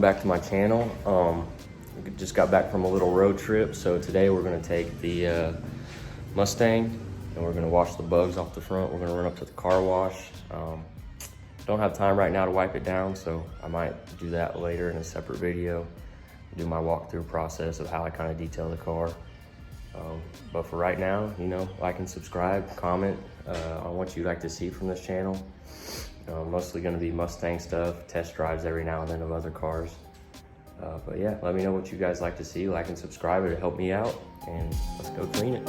back to my channel. Just got back from a little road trip, so today we're gonna take the Mustang and we're gonna wash the bugs off the front. We're gonna run up to the car wash. Don't have time right now to wipe it down, so I might do that later in a separate video, do my walkthrough process of how I kind of detail the car. But for right now, you know, like and subscribe, comment on what you'd like to see from this channel. Mostly gonna be Mustang stuff, test drives every now and then of other cars. But yeah, let me know what you guys like to see, like and subscribe, it'll help me out, and let's go clean it.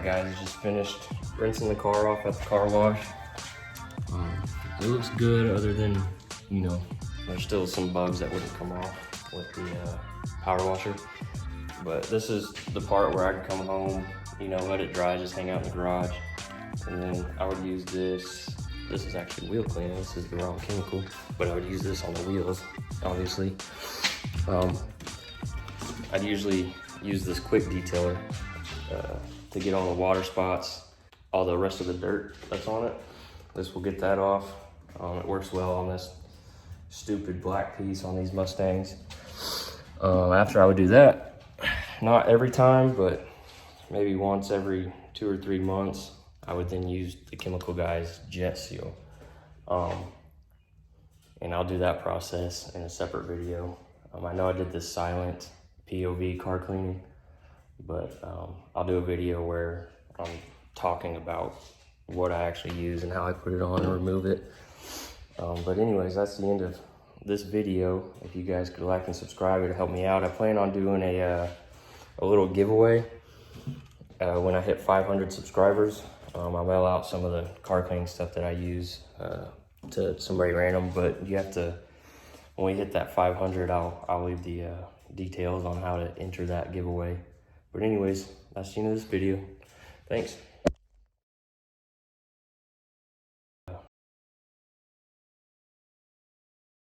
guys, just finished rinsing the car off at the car wash. It looks good, other than, you know, there's still some bugs that wouldn't come off with the power washer. But this is the part where I'd come home, you know, let it dry, just hang out in the garage. And then I would use this. This is actually wheel cleaner. This is the wrong chemical, but I would use this on the wheels, obviously. I'd usually use this quick detailer to get on the water spots, all the rest of the dirt that's on it. This will get that off. It works well on this stupid black piece on these Mustangs. After I would do that, not every time, but maybe once every 2 or 3 months, I would then use the Chemical Guys Jet Seal. And I'll do that process in a separate video. I know I did this silent POV car cleaning, but I'll do a video where I'm talking about what I actually use and how I put it on and remove it. But anyways, that's the end of this video. If you guys could like and subscribe, it'd help me out. I plan on doing a little giveaway when I hit 500 subscribers. I'll mail out some of the car cleaning stuff that I use to somebody random, but you have to, when we hit that 500, I'll leave the details on how to enter that giveaway. But anyways, that's the end of this video. Thanks.